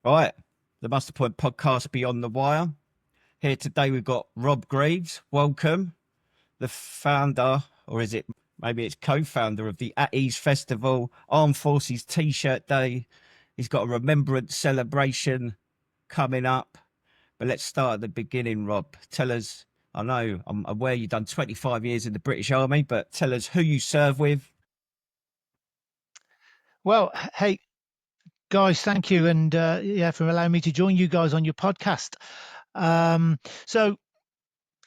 Right, the Must Point podcast Beyond the Wire. Here today we've got Rob Greaves. Welcome, the founder, or is it maybe it's co-founder of the At Ease Festival, Armed Forces T-shirt Day. He's got a remembrance celebration coming up. But let's start at the beginning, Rob. Tell us, I know I'm aware you've done 25 years in the British Army, but tell us who you serve with. Well, hey guys, thank you, and for allowing me to join you guys on your podcast. So,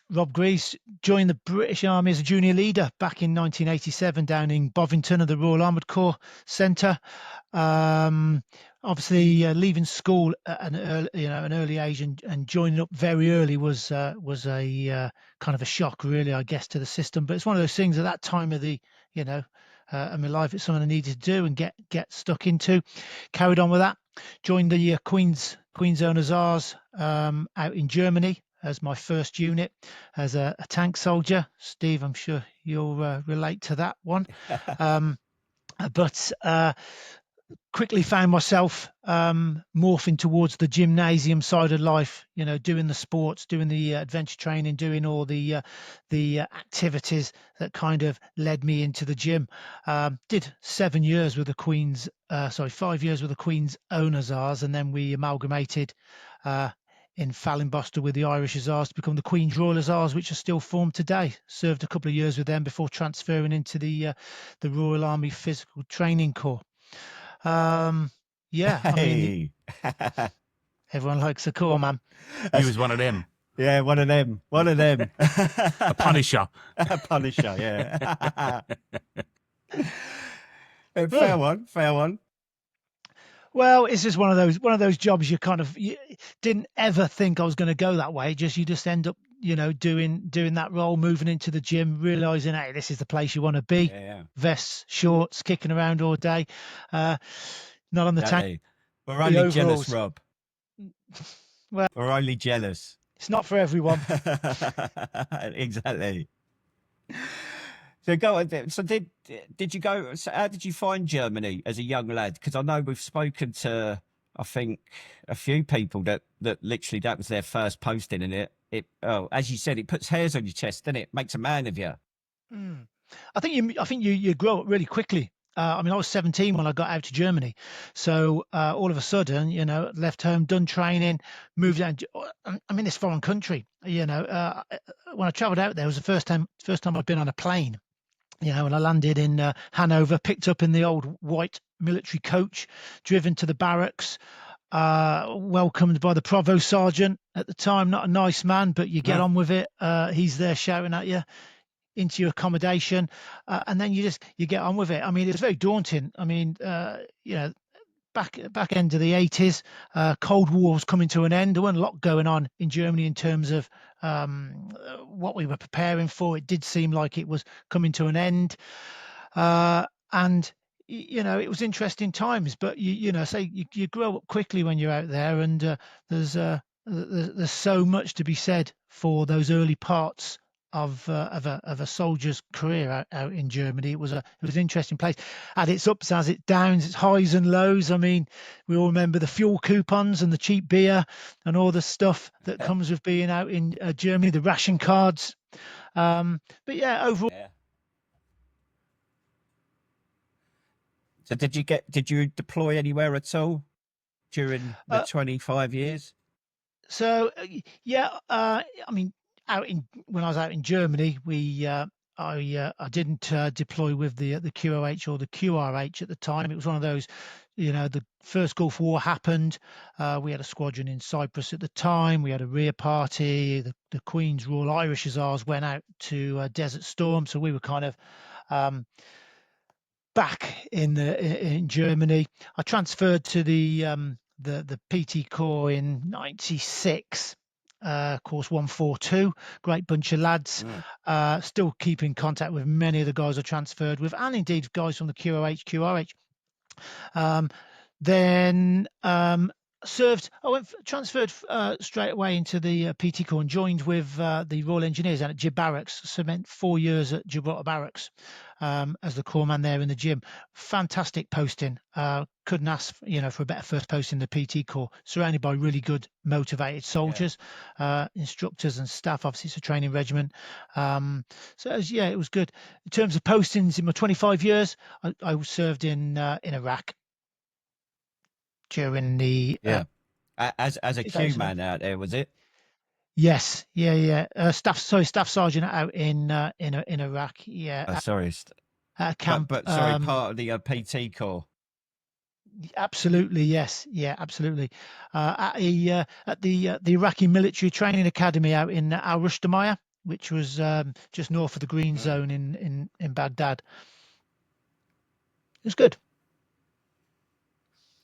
Rob Greaves joined the British Army as a junior leader back in 1987 down in Bovington at the Royal Armoured Corps Centre. Obviously, leaving school at an early age and joining up very early was a kind of a shock, really, I guess, to the system. But it's one of those things at that time of the you know in my life, it's something I needed to do and get stuck into. Carried on with that. Joined the Queen's Own Hussars out in Germany as my first unit as a tank soldier. Steve, I'm sure you'll relate to that one. But quickly found myself morphing towards the gymnasium side of life, doing the sports, doing the adventure training, doing all the activities that kind of led me into the gym. Did 7 years with the 5 years with the Queen's Own Hussars, and then we amalgamated in Fallinbuster with the Irish Hussars to become the Queen's Royal Hussars, which are still formed today. Served a couple of years with them before transferring into the Royal Army Physical Training Corps. Yeah, I mean, everyone likes a Corps man. He was one of them. Yeah, one of them. A Punisher. A Punisher, yeah. Fair one. Well, it's just one of those jobs you didn't ever think I was going to go that way. You just end up, doing that role, moving into the gym, realizing, hey, this is the place you want to be. Yeah. Vests, shorts, kicking around all day. Not on the tank. We're only jealous, Rob. Well, we're only jealous. It's not for everyone. Exactly. So go on. So did you go? So how did you find Germany as a young lad? Because I know we've spoken to, I think, a few people that literally that was their first posting, and it as you said, it puts hairs on your chest, doesn't it? Makes a man of you. I think you grow up really quickly. I was 17 when I got out to Germany, so all of a sudden, left home, done training, moved out. This foreign country. When I travelled out there, it was the first time I'd been on a plane. When I landed in Hanover, picked up in the old white military coach, driven to the barracks, welcomed by the provost sergeant at the time. Not a nice man, but you get on with it. He's there shouting at you into your accommodation, and then you get on with it. It was very daunting. Back end of the 80s, Cold War was coming to an end. There wasn't a lot going on in Germany in terms of what we were preparing for. It did seem like it was coming to an end, and it was interesting times. But you grow up quickly when you're out there, and there's so much to be said for those early parts of a soldier's career out in Germany. It was an interesting place. Had its ups, has its downs, its highs and lows. We all remember the fuel coupons and the cheap beer and all the stuff that comes with being out in Germany, the ration cards. But yeah, overall. Yeah. So did you deploy anywhere at all during the 25 years? So when I was out in Germany, I didn't deploy with the QOH or the QRH at the time. It was one of those, the first Gulf War happened. We had a squadron in Cyprus at the time. We had a rear party. The Queen's Royal Irish Hussars went out to Desert Storm, so we were kind of back in Germany. I transferred to the PT Corps in '96. Course 142, great bunch of lads. Still keep in contact with many of the guys I transferred with, and indeed guys from the QOH, QRH. Then served. Transferred straight away into the PT Corps and joined with the Royal Engineers and at Gib Barracks. Spent 4 years at Gibraltar Barracks as the corpsman there in the gym. Fantastic posting. Couldn't ask, for a better first post in the PT Corps. Surrounded by really good, motivated soldiers, instructors and staff. Obviously, it's a training regiment. It was good. In terms of postings, in my 25 years, I served in Iraq during the as a Q man out there, was it? Yes, yeah. Staff sergeant out in Iraq. Yeah, Sorry, at camp. but sorry, part of the PT Corps. Absolutely, yes, yeah, absolutely. At the Iraqi military training academy out in Al Rushdamaya, which was just north of the Green Zone in Baghdad. It was good.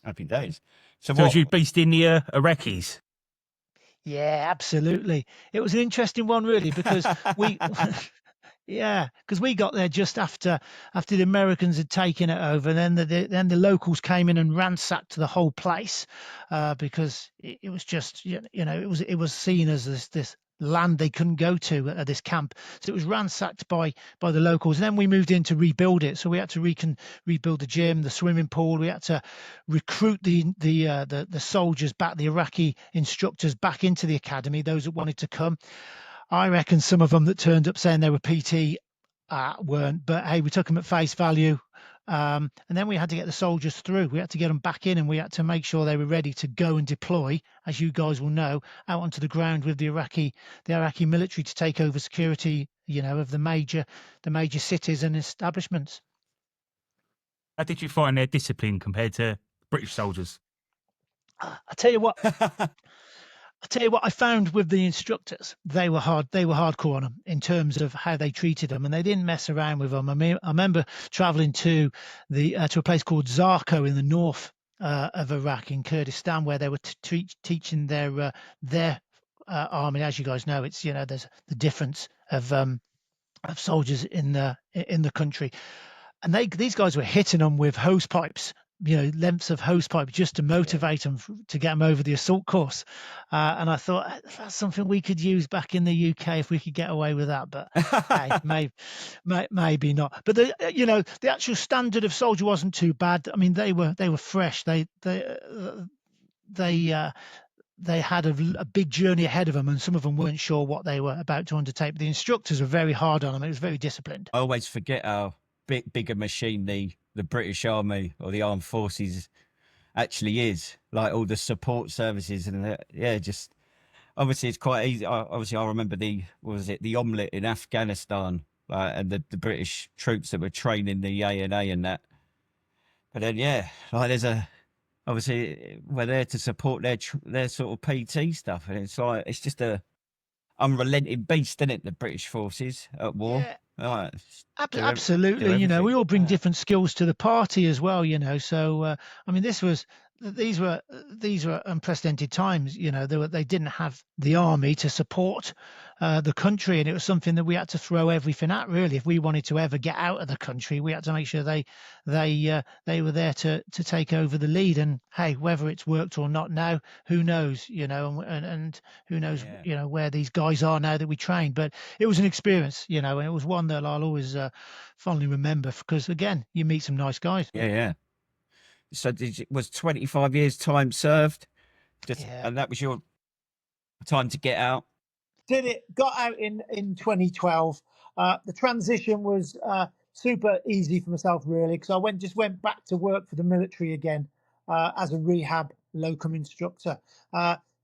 Happy days. So was you based in the Iraqis? Yeah, absolutely. It was an interesting one, really, because we got there just after the Americans had taken it over, and then the locals came in and ransacked the whole place because it was just it was seen as this land they couldn't go to at this camp, so it was ransacked by the locals. And then we moved in to rebuild it, so we had to rebuild the gym, the swimming pool. We had to recruit the soldiers back, the Iraqi instructors back into the academy, those that wanted to come. I reckon some of them that turned up saying they were PT weren't, but hey, we took them at face value. And then we had to get the soldiers through. We had to get them back in, and we had to make sure they were ready to go and deploy, as you guys will know, out onto the ground with the Iraqi military to take over security, of the major cities and establishments. How did you find their discipline compared to British soldiers? I tell you what. I found with the instructors, they were hardcore on them in terms of how they treated them, and they didn't mess around with them. I mean, I remember traveling to a place called Zarko in the north of Iraq, in Kurdistan, where they were teaching their army. As you guys know, it's there's the difference of soldiers in the country, and these guys were hitting them with hose pipes, lengths of hose pipe, just to motivate them to get them over the assault course. And I thought that's something we could use back in the UK if we could get away with that. But hey, maybe not. But the actual standard of soldier wasn't too bad. I mean, they were fresh. They had a big journey ahead of them, and some of them weren't sure what they were about to undertake. But the instructors were very hard on them. It was very disciplined. I always forget how bigger machine the British Army or the Armed Forces actually is. Like all the support services and just obviously it's quite easy. Obviously, I remember the omelette in Afghanistan, and the British troops that were training the ANA and that. But then obviously we're there to support their sort of PT stuff, and it's just a unrelenting beast, isn't it? The British forces at war. Yeah. Absolutely. We all bring different skills to the party as well, so I mean, these were unprecedented times. They didn't have the army to support the country, and it was something that we had to throw everything at, really. If we wanted to ever get out of the country, we had to make sure they were there to take over the lead. And hey, whether it's worked or not now, who knows? And who knows? Where these guys are now that we trained. But it was an experience, and it was one that I'll always fondly remember, because again, you meet some nice guys. Yeah. So was 25 years time served, and that was your time to get out? Got out in 2012. The transition was super easy for myself, really, because I just went back to work for the military again as a rehab locum instructor.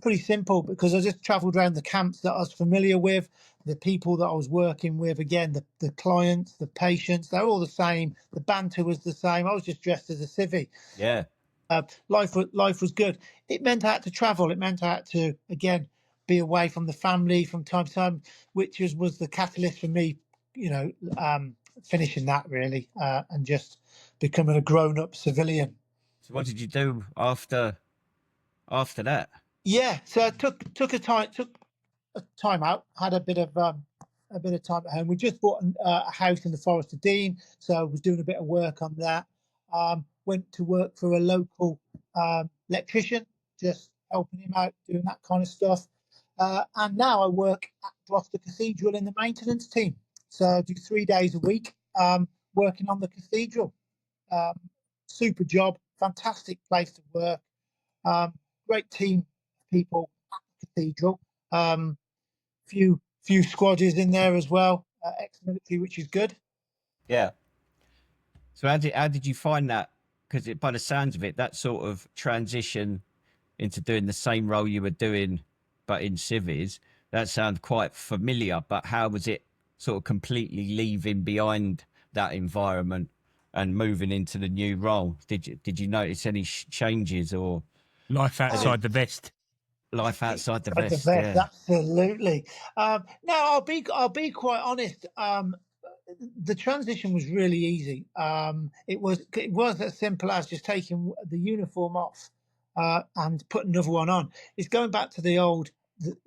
Pretty simple, because I just travelled around the camps that I was familiar with, the people that I was working with. Again, the clients, the patients, they're all the same. The banter was the same. I was just dressed as a civvy. Yeah. Life was good. It meant I had to travel. It meant I had to, again, be away from the family from time to time, which was the catalyst for me, finishing that, really, and just becoming a grown-up civilian. So what did you do after that? Yeah, so I took a time out, had a bit of time at home. We just bought a house in the Forest of Dean, so I was doing a bit of work on that. Went to work for a local electrician, just helping him out, doing that kind of stuff. And now I work at Gloucester Cathedral in the maintenance team. So I do 3 days a week working on the cathedral. Super job, fantastic place to work. Great team of people at the cathedral. Few squaddies in there as well, ex-military, which is good. Yeah. So how did you find that? Because by the sounds of it, that sort of transition into doing the same role you were doing, but in civvies, that sounds quite familiar. But how was it sort of completely leaving behind that environment and moving into the new role? Did you notice any changes or Life outside the vest. life outside the Outside vest? vest, Yeah. absolutely. No, I'll be quite honest. The transition was really easy. It was as simple as just taking the uniform off and putting another one on. It's going back to the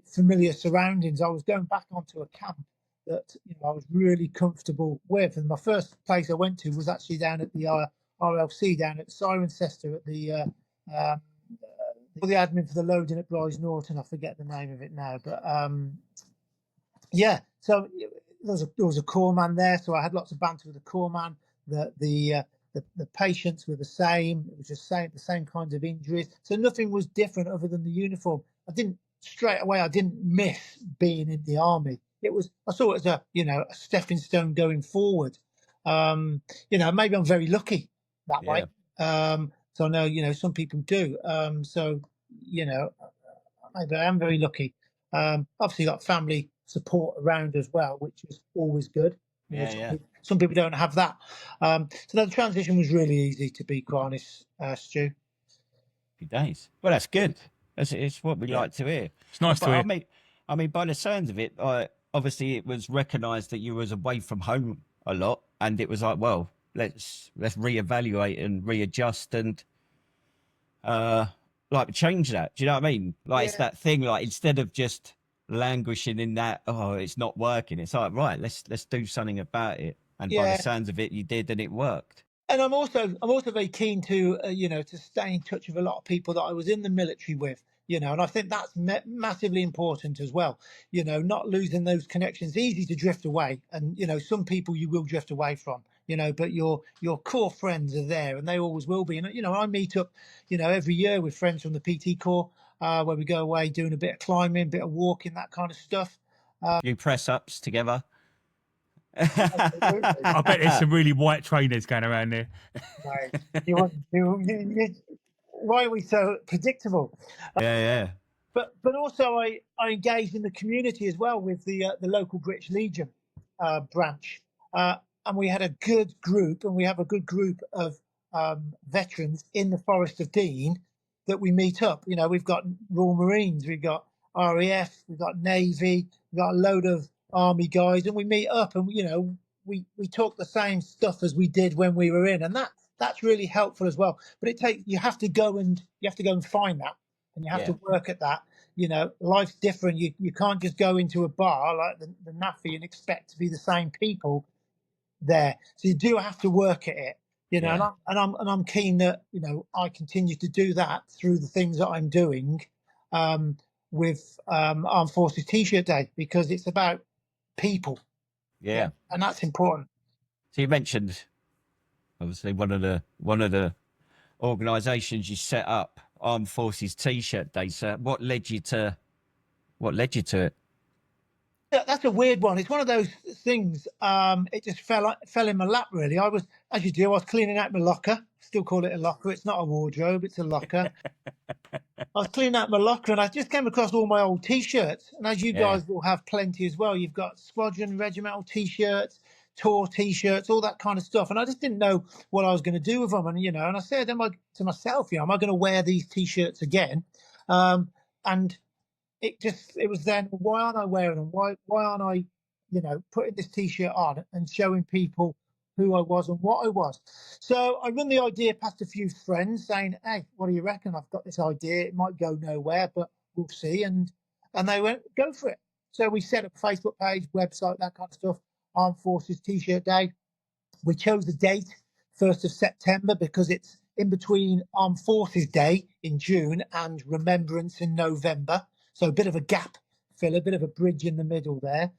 familiar surroundings. I was going back onto a camp that I was really comfortable with, and my first place I went to was actually down at the RLC down at Cirencester at the admin for the loading at Bryce Norton. I forget the name of it now, but yeah. So there was a corps man there, so I had lots of banter with the corps man. The patients were the same. It was just the same kinds of injuries. So nothing was different other than the uniform. I didn't miss being in the army. I saw it as a stepping stone going forward. Maybe I'm very lucky that way. So I know some people do. So maybe I am very lucky. Obviously got family support around as well, which is always good. Some people don't have that. So the transition was really easy, to be quite honest, Stu. Few days. Well, that's good. It's what we like to hear. It's nice to hear. I mean, by the sounds of it, obviously it was recognised that you was away from home a lot, and it was like, well, let's reevaluate and readjust and like change that. Do you know what I mean? Like it's that thing. Like instead of just languishing in that, oh, it's not working. It's like, right, let's do something about it. And by the sounds of it, you did, and it worked. And I'm also very keen to to stay in touch with a lot of people that I was in the military with, and I think that's massively important as well. Not losing those connections. Easy to drift away, and some people you will drift away from, but your core friends are there, and they always will be. And I meet up, every year with friends from the PT Corps, where we go away doing a bit of climbing, a bit of walking, that kind of stuff. You press ups together. I bet there's some really white trainers going around there. Right. Why are we so predictable? Yeah. But also I engaged in the community as well with the local British Legion branch, and we had a good group, and we have a good group of veterans in the Forest of Dean that we meet up. We've got Royal Marines, we've got RAF, we've got Navy, we've got a load of Army guys, and we meet up, and we talk the same stuff as we did when we were in, and that's really helpful as well. But you have to go and find that, and you have to work at that. Life's different. You can't just go into a bar like the NAFI and expect to be the same people there. So you do have to work at it. And I'm keen that I continue to do that through the things that I'm doing with Armed Forces T-shirt Day, because it's about people. Yeah. And that's important. So you mentioned obviously one of the organisations you set up, Armed Forces T-shirt Day. So what led you to it? That's a weird one. It's one of those things. It just fell in my lap, really. I was, as you do, I was cleaning out my locker. Still call it a locker. It's not a wardrobe. It's a locker. I was cleaning out my locker, and I just came across all my old T-shirts. And as you guys will have plenty as well, you've got squadron, regimental T-shirts, tour T-shirts, all that kind of stuff. And I just didn't know what I was going to do with them. And and I said to myself, am I going to wear these T-shirts again? And it was then, why aren't I wearing them? Why aren't I, putting this T-shirt on and showing people who I was and what I was? So I run the idea past a few friends, saying, hey, what do you reckon? I've got this idea. It might go nowhere, but we'll see. And they went, go for it. So we set up a Facebook page, website, that kind of stuff. Armed Forces T-shirt Day. We chose the date, 1st of September, because it's in between Armed Forces Day in June and Remembrance in November. So a bit of a gap filler, a bit of a bridge in the middle there.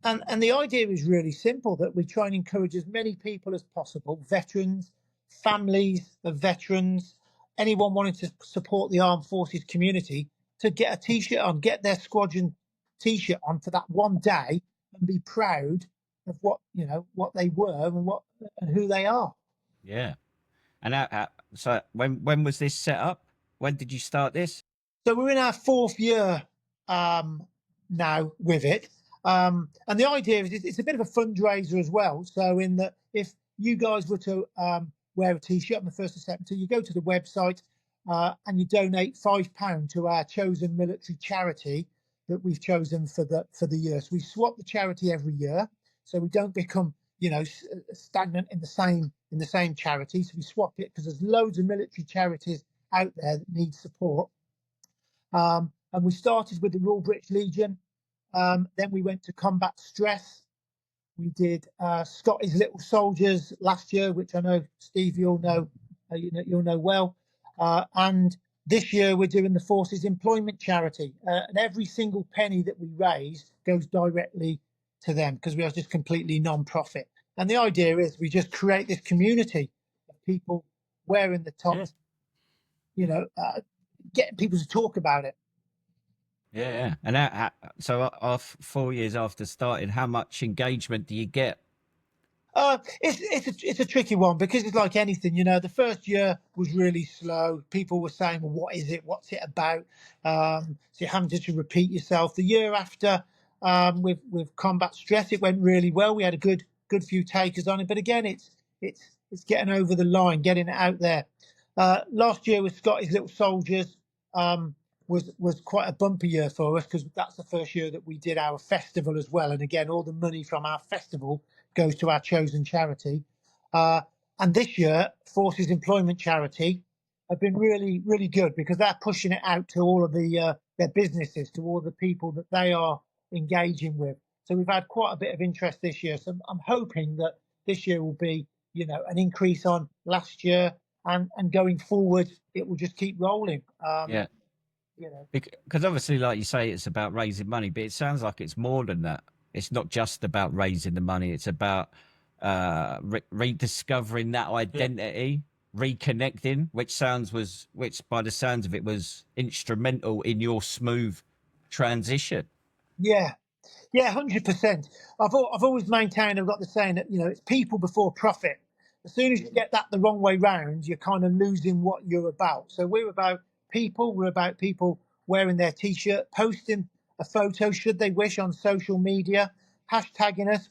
And the idea is really simple, that we try and encourage as many people as possible, veterans, families of veterans, anyone wanting to support the armed forces community, to get a T-shirt on, get their squadron T-shirt on for that one day and be proud of what, you know, what they were and who they are. Yeah. And so when was this set up? When did you start this? So we're in our 4th year now with it. And the idea is it's a bit of a fundraiser as well. So in that, if you guys were to wear a T-shirt on the 1st of September, you go to the website and you donate £5 to our chosen military charity that we've chosen for the year. So we swap the charity every year, so we don't become, you know, stagnant in the same charity. So we swap it, because there's loads of military charities out there that need support. And we started with the Royal British Legion. Then we went to Combat Stress. We did Scotty's Little Soldiers last year, which I know, Steve, you'll know well. And this year we're doing the Forces Employment Charity. And every single penny that we raise goes directly to them, because we are just completely non-profit. And the idea is we just create this community of people wearing the tops, you know, getting people to talk about it. Yeah. And so 4 years after starting, how much engagement do you get? It's a tricky one, because it's like anything, you know. The first year was really slow. People were saying, well, what is it? What's it about? So you're having to repeat yourself. The year after, with Combat Stress, it went really well. We had a good few takers on it. But again, it's getting over the line, getting it out there. Last year with Scotty's Little Soldiers was quite a bumper year for us, because that's the first year that we did our festival as well. And again, all the money from our festival goes to our chosen charity. And this year, Forces Employment Charity have been really, really good, because they're pushing it out to all of their businesses, to all the people that they are engaging with. So we've had quite a bit of interest this year. So I'm hoping that this year will be, you know, an increase on last year, and going forward, it will just keep rolling. Yeah. You know, because obviously, like you say, it's about raising money, but it sounds like it's more than that. It's not just about raising the money. It's about rediscovering that identity, reconnecting, which by the sounds of it, was instrumental in your smooth transition. Yeah, 100%. I've always maintained, I've got the saying that, you know, it's people before profit. As soon as you get that the wrong way round, you're kind of losing what you're about. So we're about people. We're about people wearing their T-shirt, posting a photo, should they wish, on social media, hashtagging us,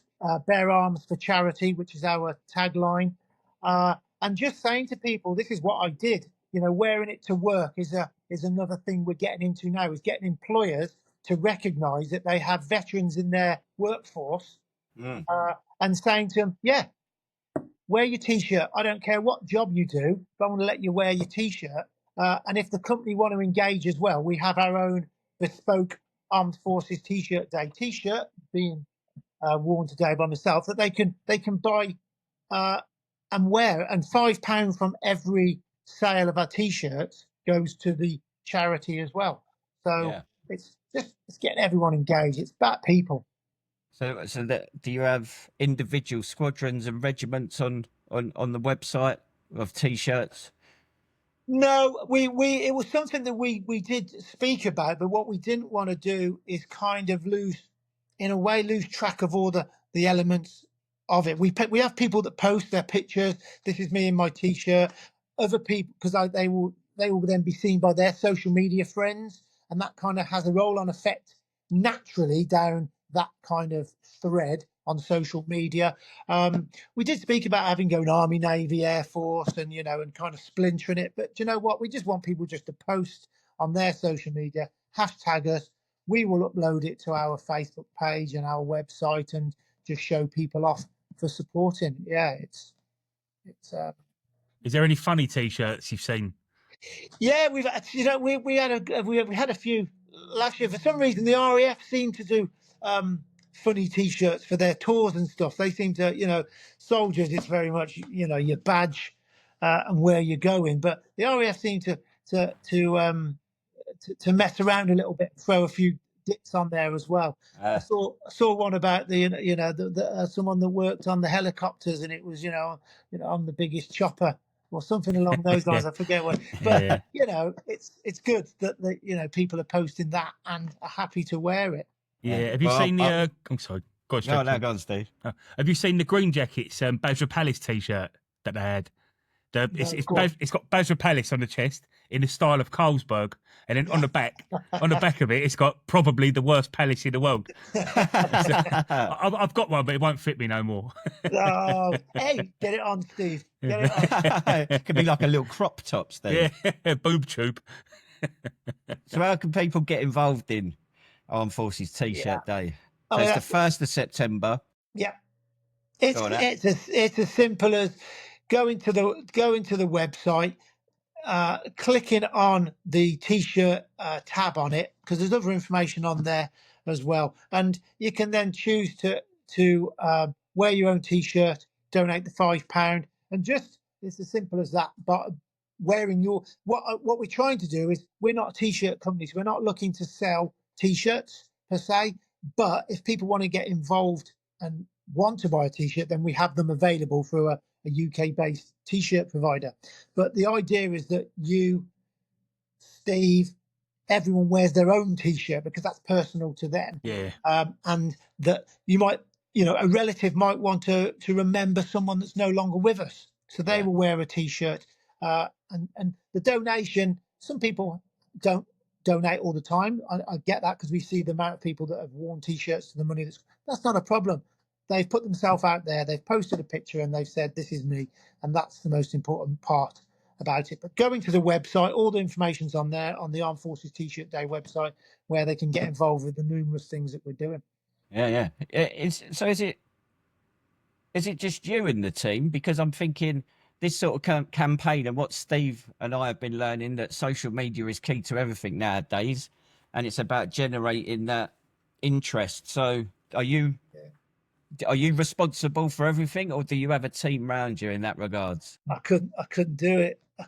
Bear Arms for Charity, which is our tagline, and just saying to people, this is what I did. You know, wearing it to work is another thing we're getting into now, is getting employers to recognise that they have veterans in their workforce, and saying to them, yeah, wear your T-shirt. I don't care what job you do, but I want to let you wear your T-shirt. And if the company want to engage as well, we have our own bespoke Armed Forces T-shirt day T-shirt being worn today by myself, that they can buy and wear. And £5 from every sale of our T-shirts goes to the charity as well. So it's getting everyone engaged. It's about people. So do you have individual squadrons and regiments on the website of T-shirts? No, it was something that we did speak about, but what we didn't want to do is kind of lose track of all the elements of it. We have people that post their pictures. This is me in my T-shirt. Other people, because they will then be seen by their social media friends, and that kind of has a roll-on effect naturally down that kind of thread on social media. We did speak about having going Army, Navy, Air Force, and and kind of splintering it. But you know what? We just want people just to post on their social media, hashtag us. We will upload it to our Facebook page and our website, and just show people off for supporting. Yeah, it's. Is there any funny T-shirts you've seen? Yeah, we've we had a few last year. For some reason, the RAF seem to do funny T-shirts for their tours and stuff. They seem to, soldiers. It's very much your badge, and where you're going. But the RAF seem to mess around a little bit, throw a few dips on there as well. I saw one about someone that worked on the helicopters, and it was I'm the biggest chopper or something along those lines. I forget what, but it's good that people are posting that and are happy to wear it. Yeah. Have you seen the? I'm sorry. Go on, no, go on, Steve. Have you seen the Green Jackets Basra Palace T-shirt that they had? It's got Basra Palace on the chest in the style of Carlsberg, and then on the back of it, it's got probably the worst palace in the world. I've got one, but it won't fit me no more. Oh, hey, get it on, Steve. Get it on. It could be like a little crop top, Steve. Yeah, boob tube. So how can people get involved in Armed Forces T-shirt Day? So it's the 1st of September. Yeah, it's as simple as going to the website, clicking on the T-shirt tab on it, because there's other information on there as well, and you can then choose to wear your own T-shirt, donate the £5, and just it's as simple as that. But wearing what we're trying to do is, we're not a T-shirt company, so we're not looking to sell T-shirts per se. But if people want to get involved and want to buy a T-shirt, then we have them available through a UK-based T-shirt provider. But the idea is that you, Steve, everyone wears their own T-shirt because that's personal to them. Yeah. And that you might, a relative might want to remember someone that's no longer with us, so they will wear a T-shirt. And the donation, some people don't donate all the time. I get that, because we see the amount of people that have worn T-shirts to the money. That's not a problem. They've put themselves out there. They've posted a picture and they've said, this is me. And that's the most important part about it. But going to the website, all the information's on there, on the Armed Forces T-shirt Day website, where they can get involved with the numerous things that we're doing. Yeah. So is it just you in the team? Because I'm thinking this sort of campaign, and what Steve and I have been learning, that social media is key to everything nowadays, and it's about generating that interest. So are you responsible for everything, or do you have a team around you in that regards? I couldn't do it. I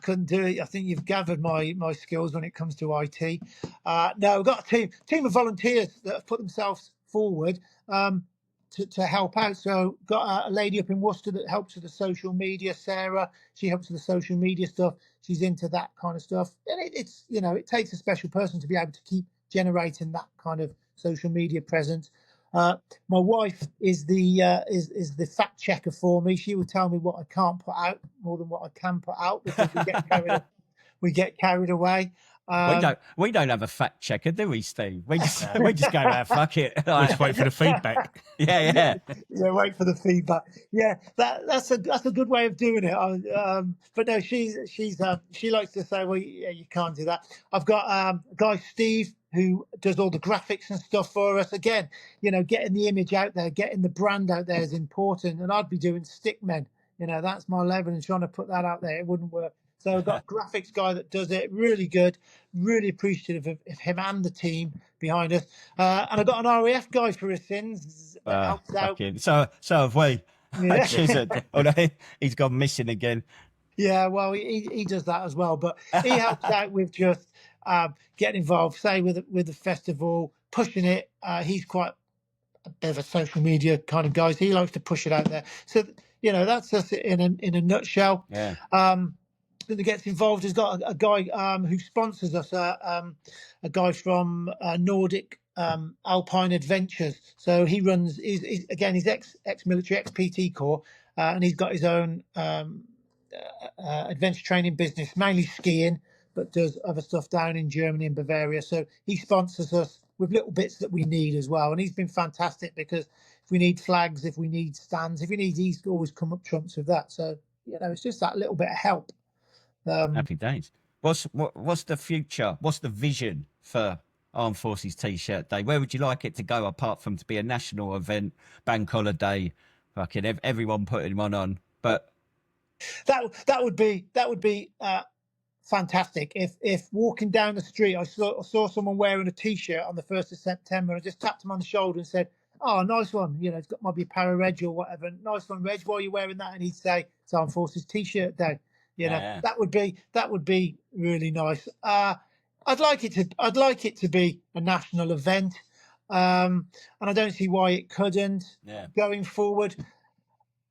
think you've gathered my skills when it comes to IT. No, we've got a team of volunteers that have put themselves forward to help out. So got a lady up in Worcester that helps with the social media, Sarah. She helps with the social media stuff. She's into that kind of stuff. And it's it takes a special person to be able to keep generating that kind of social media presence. My wife is the fact checker for me. She will tell me what I can't put out more than what I can put out, because we get carried away. We don't have a fact checker, do we, Steve? We just go, fuck it. Just wait for the feedback. Yeah. Wait for the feedback. Yeah, that's a good way of doing it. But no, she likes to say, well, yeah, you can't do that. I've got a guy, Steve, who does all the graphics and stuff for us. Again, getting the image out there, getting the brand out there is important. And I'd be doing stick men. That's my level, and trying to put that out there, it wouldn't work. So I've got a graphics guy that does it, really good, really appreciative of him and the team behind us. And I've got an RAF guy for his sins that helps out. So have we. Yeah. He's gone missing again. Yeah, well, he does that as well, but he helps out with just getting involved, say with the festival, pushing it. He's quite a bit of a social media kind of guy, so he likes to push it out there. So that's just in a nutshell. Yeah. That gets involved has got a guy who sponsors us, a guy from Nordic Alpine Adventures. So he runs. He's ex-military, ex-PT Corps, and he's got his own adventure training business, mainly skiing, but does other stuff down in Germany and Bavaria. So he sponsors us with little bits that we need as well, and he's been fantastic, because if we need flags, if we need stands, if we need, he's always come up trumps with that. So it's just that little bit of help. Happy days. What's the future? What's the vision for Armed Forces T-shirt Day? Where would you like it to go, apart from to be a national event, bank holiday, fucking everyone putting one on? But that would be fantastic. If walking down the street, I saw someone wearing a T-shirt on the 1st of September, and I just tapped him on the shoulder and said, "Oh, nice one. It's might be para Reg or whatever. Nice one, Reg. Why are you wearing that?" And he'd say, "It's Armed Forces T-shirt Day." You know, Yeah. that would be really nice. I'd like it to be a national event, and I don't see why it couldn't. Yeah. Going forward,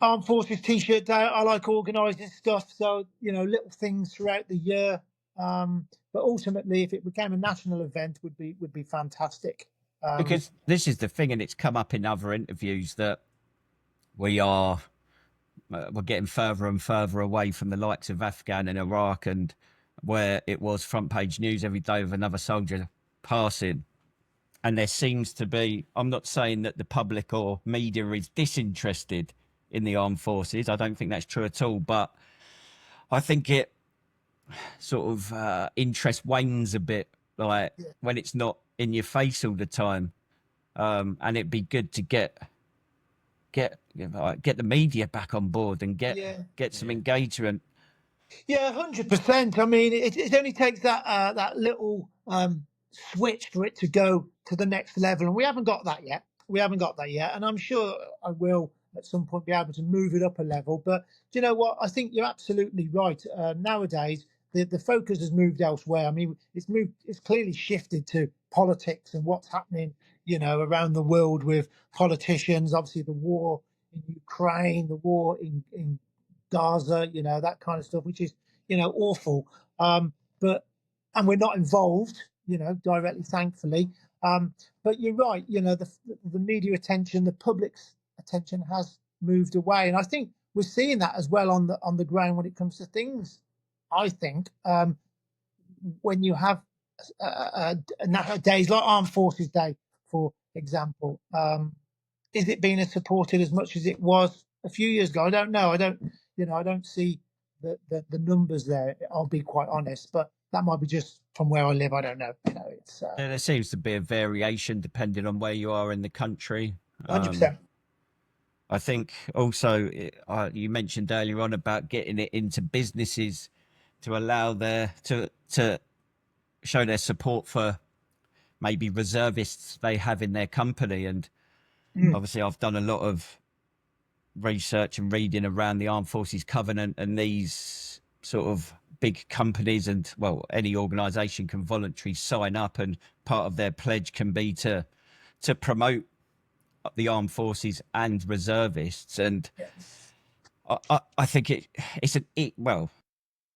Armed Forces T-shirt day. I like organising stuff, so little things throughout the year. But ultimately, if it became a national event, would be fantastic. Because this is the thing, and it's come up in other interviews that we're getting further and further away from the likes of Afghan and Iraq, and where it was front page news every day of another soldier passing. And there seems to be, I'm not saying that the public or media is disinterested in the armed forces. I don't think that's true at all. But I think it sort of interest wanes a bit, like when it's not in your face all the time. And it'd be good to get the media back on board and get some engagement. Yeah, 100%. I mean, it only takes that little switch for it to go to the next level, and we haven't got that yet. And I'm sure I will at some point be able to move it up a level. But do you know what? I think you're absolutely right. Nowadays, the focus has moved elsewhere. I mean, it's clearly shifted to politics and what's happening, around the world with politicians. Obviously, the war in Ukraine, the war in Gaza, that kind of stuff, which is, awful. And we're not involved, directly, thankfully. But you're right, the media attention, the public's attention has moved away. And I think we're seeing that as well on the ground when it comes to things. I think when you have days like Armed Forces Day, for example, is it being supported as much as it was a few years ago? I don't know. I don't see the numbers there. I'll be quite honest, but that might be just from where I live. I don't know. It's There seems to be a variation depending on where you are in the country. 100%. I think also you mentioned earlier on about getting it into businesses to allow to show their support for maybe reservists they have in their company. And obviously I've done a lot of research and reading around the Armed Forces Covenant, and these sort of big companies and, well, any organisation can voluntarily sign up, and part of their pledge can be to promote the armed forces and reservists. And I think well,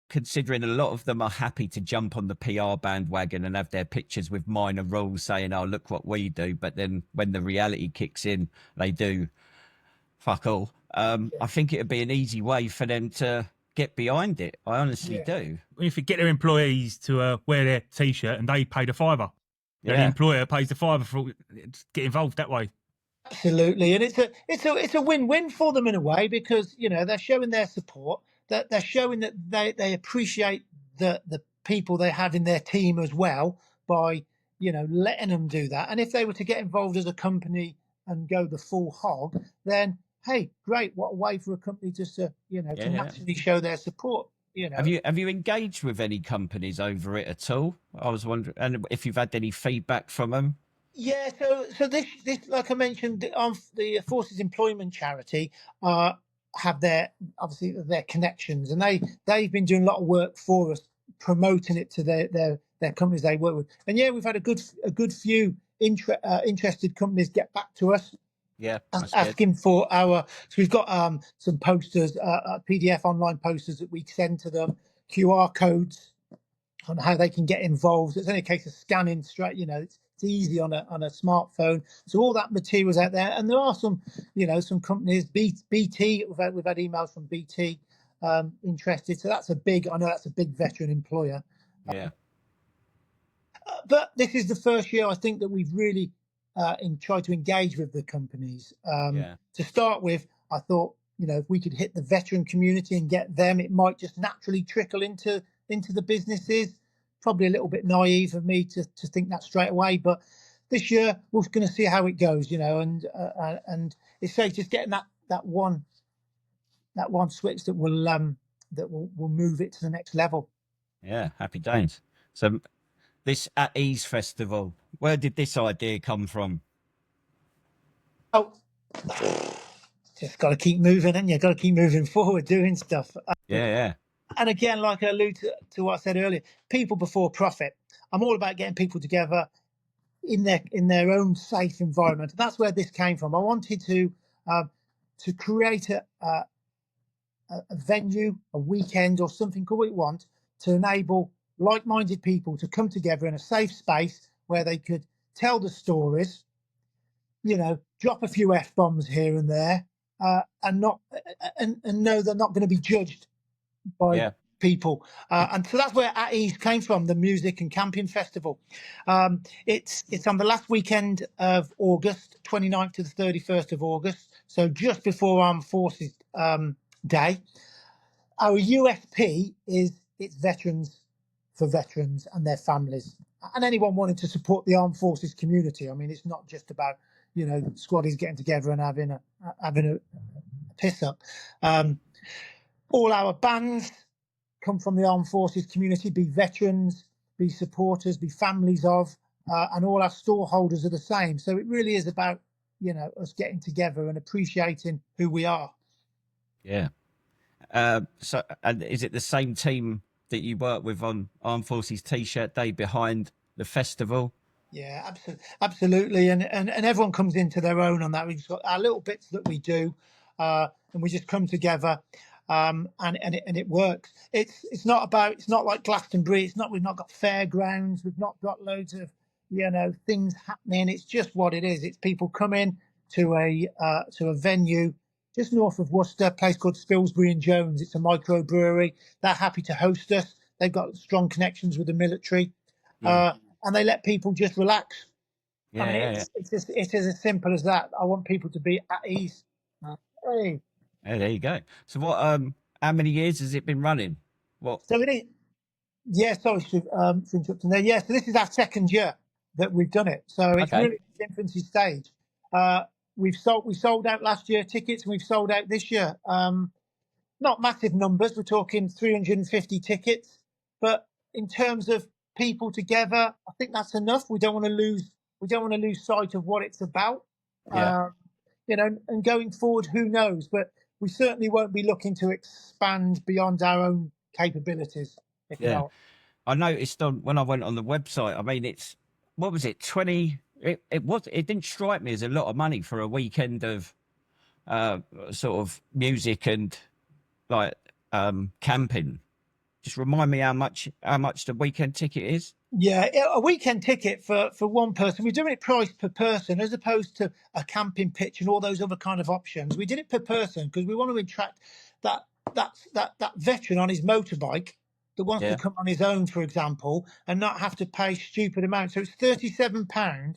considering a lot of them are happy to jump on the PR bandwagon and have their pictures with minor rules saying, oh, look what we do. But then when the reality kicks in, they do fuck all. I think it'd be an easy way for them to get behind it. I honestly do. If you get their employees to wear their T-shirt and they pay the $5, then the employer pays the $5 for get involved that way. Absolutely, and it's a win-win for them in a way, because they're showing their support, that they're showing that they appreciate the people they have in their team as well, by letting them do that. And if they were to get involved as a company and go the full hog, then hey, great! What a way for a company just to to naturally show their support. Have you engaged with any companies over it at all? I was wondering, and if you've had any feedback from them. Yeah, so this like I mentioned, the Forces Employment Charity have obviously their connections, and they've been doing a lot of work for us, promoting it to their companies they work with. And we've had a good few interested companies get back to us. Yeah, asking for so we've got some posters, PDF online posters that we send to them, QR codes on how they can get involved. It's only a case of scanning straight, it's easy on a smartphone. So all that material's out there, and there are some companies, BT. We've had emails from BT interested. So I know that's a big veteran employer. Yeah. But this is the first year I think that we've really tried to engage with the companies. To start with, I thought if we could hit the veteran community and get them, it might just naturally trickle into the businesses. Probably a little bit naive of me to think that straight away, but this year we're going to see how it goes, and it's safe just getting that one switch that will move it to the next level. Yeah, happy days. So this At Ease Festival, where did this idea come from? Oh, just got to keep moving, and you got to keep moving forward, doing stuff. Yeah. And again, like I alluded to what I said earlier, people before profit. I'm all about getting people together in their own safe environment. And that's where this came from. I wanted to create a venue, a weekend, or something, call what you want, to enable like-minded people to come together in a safe space where they could tell the stories, drop a few F-bombs here and there, and know they're not going to be judged by people. And so that's where At Ease came from, the music and camping festival. It's on the last weekend of August, 29th to the 31st of August, so just before Armed Forces Day. Our USP is it's veterans for veterans and their families, and anyone wanting to support the armed forces community. I mean, it's not just about squaddies getting together and having a piss up. All our bands come from the armed forces community, be veterans, be supporters, be families of, and all our store holders are the same. So it really is about us getting together and appreciating who we are. Yeah. So, and is it the same team that you work with on Armed Forces T-shirt Day behind the festival? Yeah, absolutely. And everyone comes into their own on that. We've got our little bits that we do, and we just come together, and it works. It's not like Glastonbury. We've not got fairgrounds. We've not got loads of things happening. It's just what it is. It's people coming to a venue just north of Worcester, a place called Spilsbury and Jones. It's a microbrewery. They're happy to host us. They've got strong connections with the military, and they let people just relax. Yeah, I mean, it's as simple as that. I want people to be at ease. Hey. Yeah, there you go. So what? How many years has it been running? What? So it is. Yeah, sorry for interrupting there. Yeah, so this is our second year that we've done it. So it's really its infancy stage. We sold out last year tickets, and we've sold out this year. Not massive numbers. We're talking 350 tickets, but in terms of people together, I think that's enough. We don't want to lose sight of what it's about. Yeah. And going forward, who knows? But we certainly won't be looking to expand beyond our own capabilities. Yeah. I noticed when I went on the website. I mean, what was it? 20. It didn't strike me as a lot of money for a weekend of sort of music and like camping. Just remind me how much the weekend ticket is. Yeah, a weekend ticket for one person. We're doing it priced per person as opposed to a camping pitch and all those other kind of options. We did it per person because we want to attract that veteran on his motorbike that wants to come on his own, for example, and not have to pay stupid amounts. So it's £37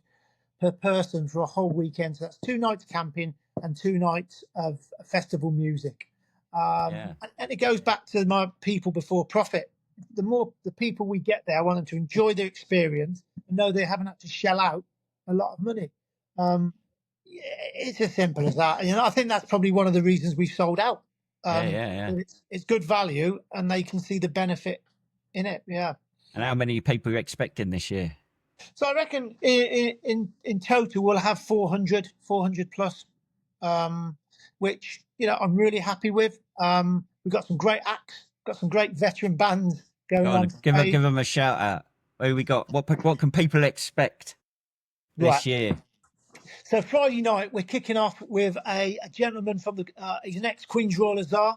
per person for a whole weekend. So that's 2 nights camping and 2 nights of festival music. And it goes back to my people before profit. The people we get there, I want them to enjoy their experience and know they haven't had to shell out a lot of money. It's as simple as that. I think that's probably one of the reasons we've sold out. It's good value, and they can see the benefit in it. Yeah. And how many people are you expecting this year? So I reckon in total we'll have 400 plus, which I'm really happy with. We've got some great acts, got some great veteran bands going on. Give them a shout out. Who we got? What can people expect this year? So Friday night we're kicking off with a gentleman from he's an ex-Queen's Royal Hussar.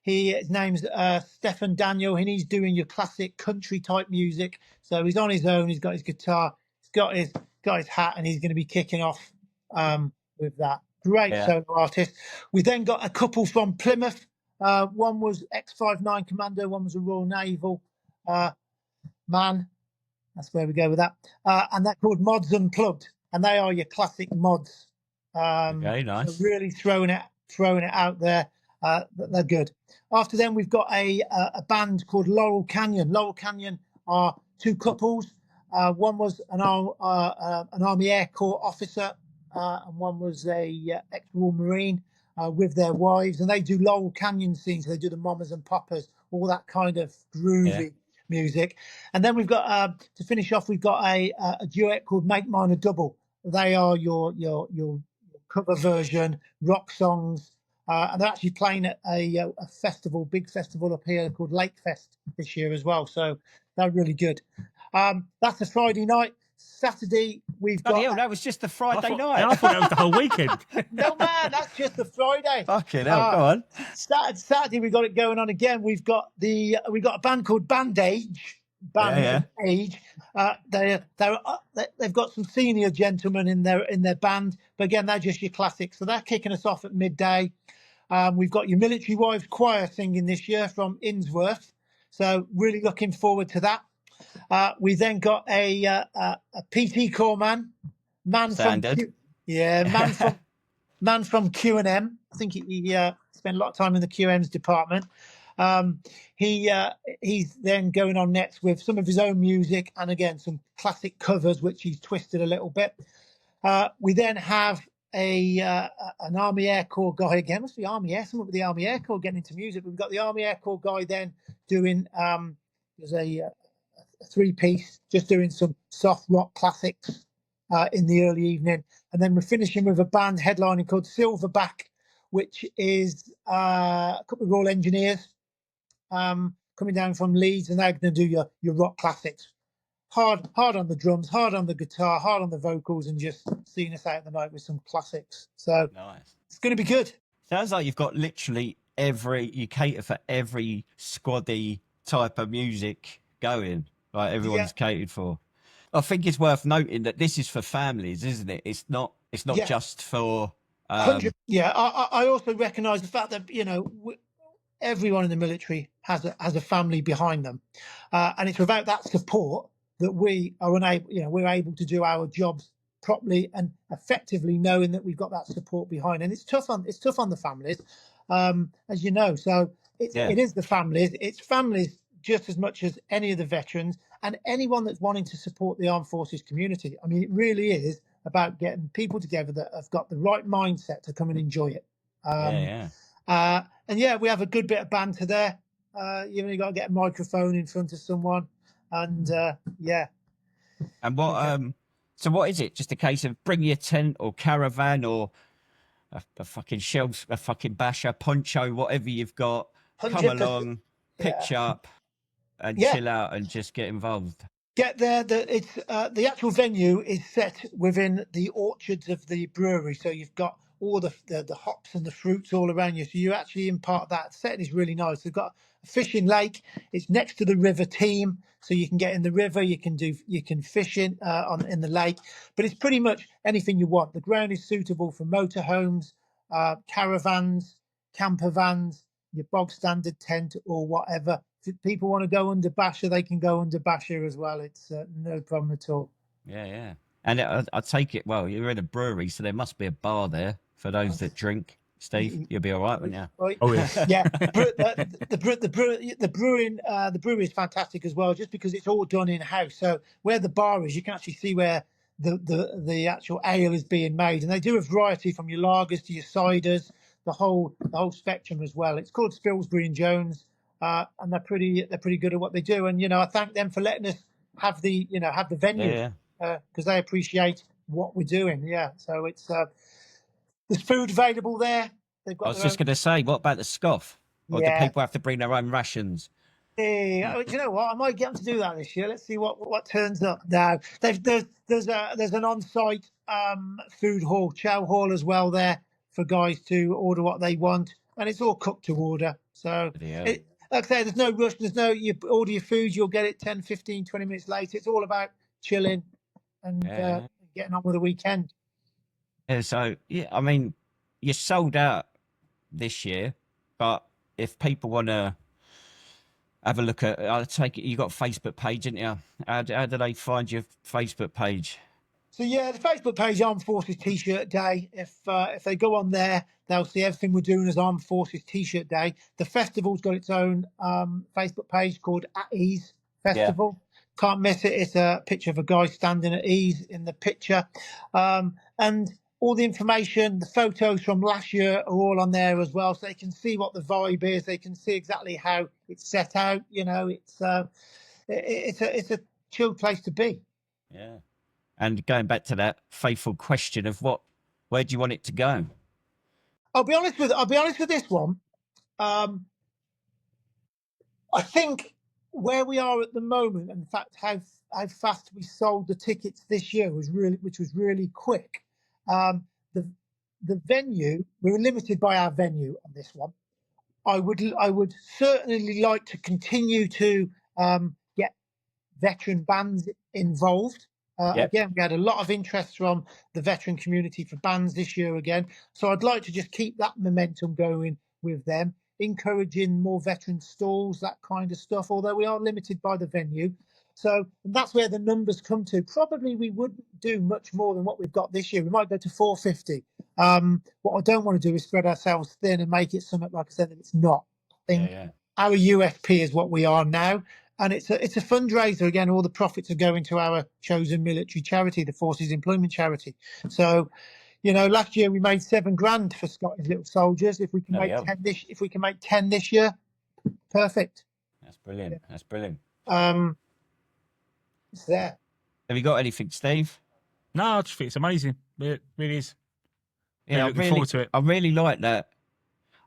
His name's Stefan Daniel, and he's doing your classic country type music. So he's on his own. He's got his guitar. He's got his hat, and he's going to be kicking off with that. Great solo artist. We then got a couple from Plymouth. One was X-59 Commando. One was a Royal Naval man. That's where we go with that. And they're called Mods Unplugged, and they are your classic mods. Okay, nice. So really throwing it out there. They're good. After them, we've got a band called Laurel Canyon. Laurel Canyon are 2 couples. One was an Army Air Corps officer, and one was a ex-Royal Marine with their wives. And they do Laurel Canyon scenes. They do the Mamas and Papas, all that kind of groovy music. And then we've got to finish off, we've got a duet called Make Mine a Double. They are your cover version rock songs And they're actually playing at a festival, big festival up here called Lake Fest this year as well. So they're really good. That's a Friday night. Saturday, we've Bloody got. hell, that was just the Friday night. I thought that was the whole weekend. No, man, that's just the Friday. Fucking hell, go on. Saturday, we got it going on again. We've got a band called Bandage. Bandage. They've got some senior gentlemen in their band, but again, they're just your classics. So they're kicking us off at midday. We've got your Military Wives Choir singing this year from Innsworth, so really looking forward to that. We then got a PT corps man Standard. man from Q&M. I think he spent a lot of time in the QM's department. He's then going on next with some of his own music and again some classic covers which he's twisted a little bit. We then have an Army Air Corps guy again. Must be Army Air. Someone with the Army Air Corps getting into music. We've got the Army Air Corps guy then doing there's a three-piece, just doing some soft rock classics in the early evening, and then we're finishing with a band headlining called Silverback, which is a couple of Royal Engineers coming down from Leeds, and they're going to do your rock classics. Hard on the drums, hard on the guitar, hard on the vocals, and just seeing us out the night with some classics. So Nice. It's going to be good. Sounds like you've got literally you cater for every squaddy type of music going. Like everyone's catered for. I think it's worth noting that this is for families, isn't it? It's not just for. I also recognise the fact that everyone in the military has a family behind them, and it's without that support that we are unable. We're able to do our jobs properly and effectively, knowing that we've got that support behind. And it's tough on the families, as you know. So it is the families. It's families just as much as any of the veterans and anyone that's wanting to support the armed forces community. I mean, it really is about getting people together that have got the right mindset to come and enjoy it. And we have a good bit of banter there. You've only got to get a microphone in front of someone, and And what? So what is it? Just a case of bring your tent or caravan or a fucking shelf, a fucking basher, poncho, whatever you've got. Come along, pitch up, and chill out and just get involved. Get there. The actual venue is set within the orchards of the brewery, so you've got all the hops and the fruits all around you. So you're actually in part of that. Setting is really nice. They've got a fishing lake. It's next to the river Team, so you can get in the river. You can fish in the lake, but it's pretty much anything you want. The ground is suitable for motorhomes, caravans, camper vans, your bog standard tent or whatever. If people want to go under Basher, they can go under Basher as well. It's no problem at all. Yeah. And I take it, well, you're in a brewery, so there must be a bar there for those that drink. Steve, you'll be all right, won't you? Oh, yes. Yeah. The brewery is fantastic as well, just because it's all done in-house. So where the bar is, you can actually see where the actual ale is being made. And they do a variety from your lagers to your ciders, the whole spectrum as well. It's called Spilsbury and Jones. And they're pretty good at what they do, and I thank them for letting us have the venue because they appreciate what we're doing. So it's there's food available there. They've got. I was just going to say, what about the scoff? Or do people have to bring their own rations? Yeah, you know what? I might get them to do that this year. Let's see what turns up. Now there's an on-site food hall, chow hall as well there for guys to order what they want, and it's all cooked to order. So. Like I say, there's no rush. You order your food, you'll get it 10, 15, 20 minutes later. It's all about chilling and getting on with the weekend. Yeah, so, I mean, you're sold out this year, but if people want to have a look at, I take it you've got a Facebook page, haven't you? How do they find your Facebook page? So the Facebook page, Armed Forces T-shirt Day. If they go on there, they'll see everything we're doing as Armed Forces T-shirt Day. The festival's got its own Facebook page called At Ease Festival. Can't miss it. It's a picture of a guy standing at ease in the picture, and all the information, the photos from last year are all on there as well, so they can see what the vibe is. They can see exactly how it's set out. It's a chilled place to be. Yeah. And going back to that faithful question of where do you want it to go? I'll be honest with this one. I think where we are at the moment, and in fact how fast we sold the tickets this year was really quick. The venue, we were limited by our venue on this one. I would certainly like to continue to get veteran bands involved. Again, we had a lot of interest from the veteran community for bands this year again. So I'd like to just keep that momentum going with them, encouraging more veteran stalls, that kind of stuff, although we are limited by the venue. So that's where the numbers come to. Probably we wouldn't do much more than what we've got this year. We might go to 450. What I don't want to do is spread ourselves thin and make it something, like I said, that it's not. I think our USP is what we are now. And it's a fundraiser. Again, all the profits are going to our chosen military charity, the Forces Employment Charity. So, last year we made $7,000 for Scottish Little Soldiers. If we can make 10 this year, perfect. That's brilliant. That's brilliant. It's there. Have you got anything, Steve? No, I just think it's amazing. It really is. Yeah, looking forward to it. I really like that.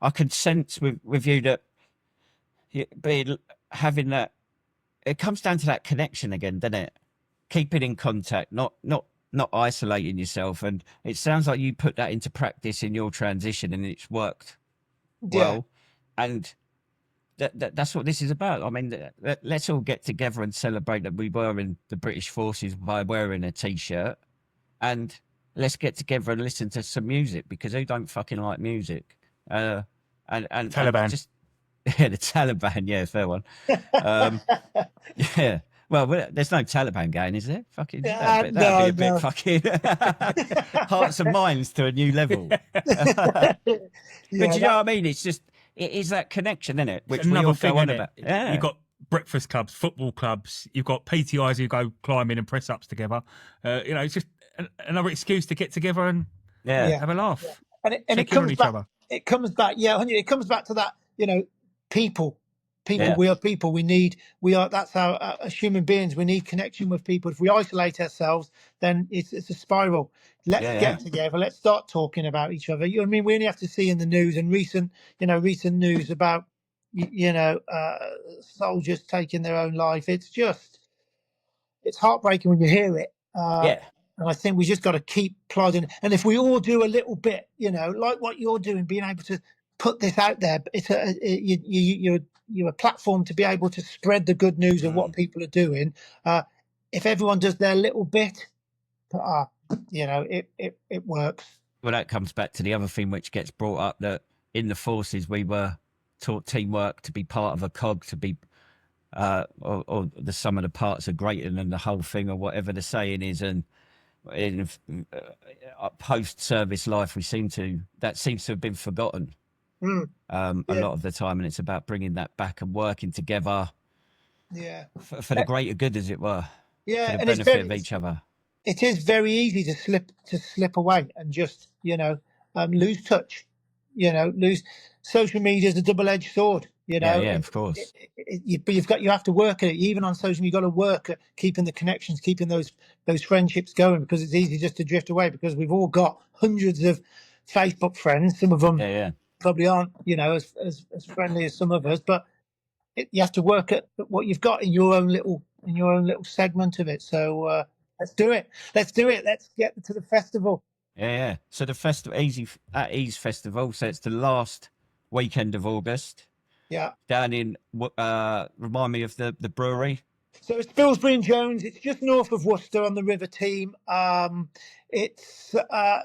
I can sense with you that having that. It comes down to that connection again, doesn't it? Keeping in contact, not isolating yourself. And it sounds like you put that into practice in your transition, and it's worked well. And that's what this is about. I mean, let's all get together and celebrate that we were in the British Forces by wearing a T-shirt, and let's get together and listen to some music, because who don't fucking like music? And Taliban. The Taliban, yeah, fair one. Yeah. Well, there's no Taliban going, is there? Fucking that'd be a bit fucking hearts and minds to a new level. But do you know what I mean? It's just it is that connection, isn't it? Which we all go on about. Yeah. You've got breakfast clubs, football clubs. You've got PTIs who go climbing and press ups together. It's just another excuse to get together and have a laugh. Yeah. And it comes back. It comes back. Yeah, it comes back to that. People. We are people. That's how, as human beings, we need connection with people. If we isolate ourselves, then it's a spiral. Let's get together. Let's start talking about each other. You know what I mean? We only have to see in the news and recent news about, soldiers taking their own life. It's heartbreaking when you hear it. And I think we just got to keep plodding. And if we all do a little bit, like what you're doing, being able to put this out there, you're a platform to be able to spread the good news of what people are doing. If everyone does their little bit, it works. Well, that comes back to the other thing which gets brought up, that in the forces we were taught teamwork, to be part of a cog, to be or the sum of the parts are greater than the whole thing, or whatever the saying is. And in post-service life, seems to have been forgotten a lot of the time, and it's about bringing that back and working together for the greater good, as it were, for the benefit of each other. It is very easy to slip away and just lose touch, lose. Social media is a double-edged sword, of course. But you have to work at it. Even on social media, you've got to work at keeping the connections, keeping those friendships going, because it's easy just to drift away, because we've all got hundreds of Facebook friends. Some of them probably aren't, as friendly as some of us, but you have to work at what you've got in your own little segment of it. So let's do it. Let's get to the festival. Yeah. So the festival, Ease Festival. So it's the last weekend of August. Yeah. Down in remind me of the brewery. So it's Spilsbury and Jones. It's just north of Worcester on the River Team. It's a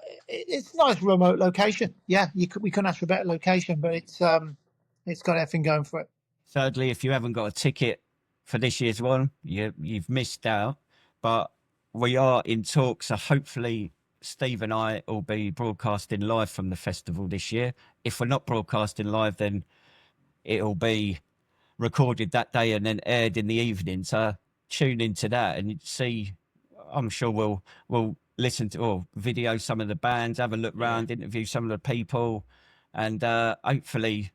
nice remote location. Yeah, we couldn't ask for a better location, but it's got everything going for it. Thirdly, if you haven't got a ticket for this year's one, you've missed out. But we are in talks, so hopefully Steve and I will be broadcasting live from the festival this year. If we're not broadcasting live, then it'll be recorded that day and then aired in the evening. So tune into that and see. I'm sure we'll listen to or video some of the bands, have a look round, interview some of the people, and hopefully,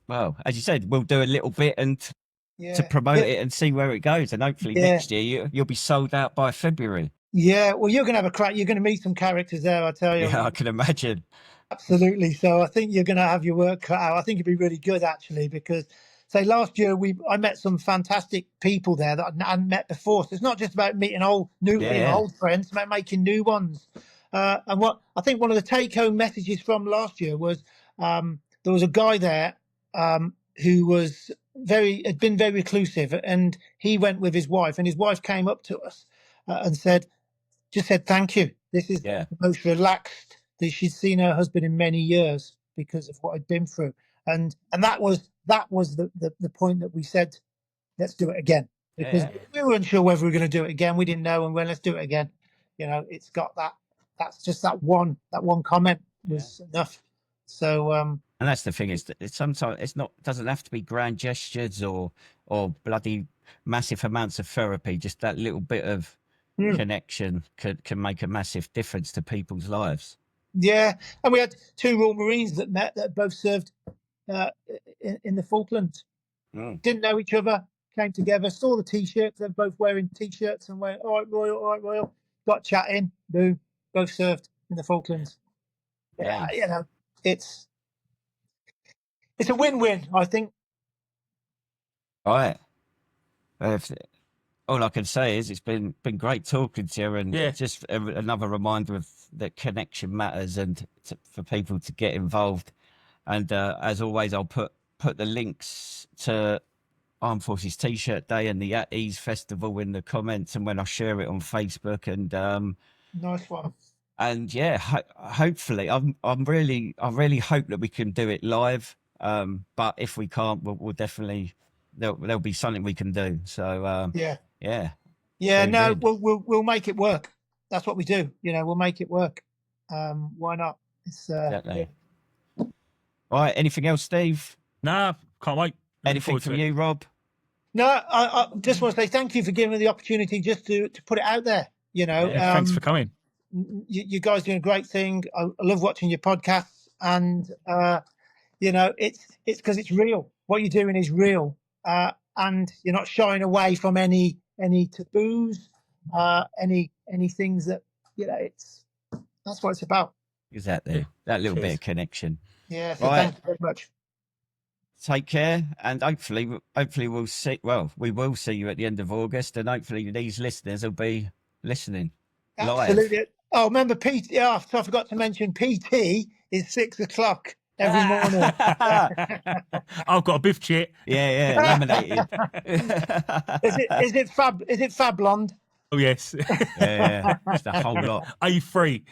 well, as you said, we'll do a little bit and to promote it and see where it goes. And hopefully next year you'll be sold out by February. Yeah, well, you're going to have a crack. You're going to meet some characters there, I tell you. Yeah, I can imagine. Absolutely. So I think you're going to have your work cut out. I think it'd be really good, actually, because say last year I met some fantastic people there that I hadn't met before. So it's not just about meeting old friends, it's about making new ones. And what I think one of the take-home messages from last year was there was a guy there who had been very reclusive, and he went with his wife, and his wife came up to us and said thank you. This is Yeah. the most relaxed that she'd seen her husband in many years because of what I'd been through. And that was the point that we said, let's do it again. Because we weren't sure whether we were going to do it again. We didn't know, and let's do it again. It's got that's just that one comment was enough. So and that's the thing, is that sometimes doesn't have to be grand gestures or bloody massive amounts of therapy. Just that little bit of connection can make a massive difference to people's lives. Yeah, and we had 2 Royal Marines that met that both served in the Falklands. Didn't know each other, came together, saw the T-shirts. They're both wearing T-shirts and went, all right, Royal. Got chatting, boom, both served in the Falklands. Yeah, it's a win-win, I think. Right. All I can say is it's been great talking to you, and just another reminder of that connection matters, and for people to get involved. And as always, I'll put the links to Armed Forces T-shirt Day and the At Ease Festival in the comments, and when I share it on Facebook. And nice one. And yeah, hopefully, I really hope that we can do it live. But if we can't, we'll definitely there'll be something we can do. So No, we'll make it work. That's what we do. We'll make it work. Why not? It's exactly. All right. Anything else, Steve? Nah, can't wait. Anything from you, Rob? No, I just want to say thank you for giving me the opportunity just to put it out there. Thanks for coming. You guys doing a great thing. I love watching your podcasts, and it's because it's real. What you're doing is real, and you're not shying away from any taboos, any things that that's what it's about. Exactly. That little bit of connection. Yeah. So thank you very much. Take care, and hopefully we'll see. Well, we will see you at the end of August, and hopefully these listeners will be listening live. Absolutely. Oh, remember PT? Oh, so I forgot to mention PT is 6:00 every morning. I've got a biff chit. Yeah, laminated. Is it Fablond? Oh yes. Yeah, just a whole lot. A3.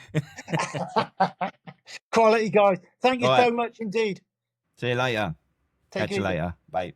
Quality guys. Thank you so much indeed. See you later. Catch you later. Bye.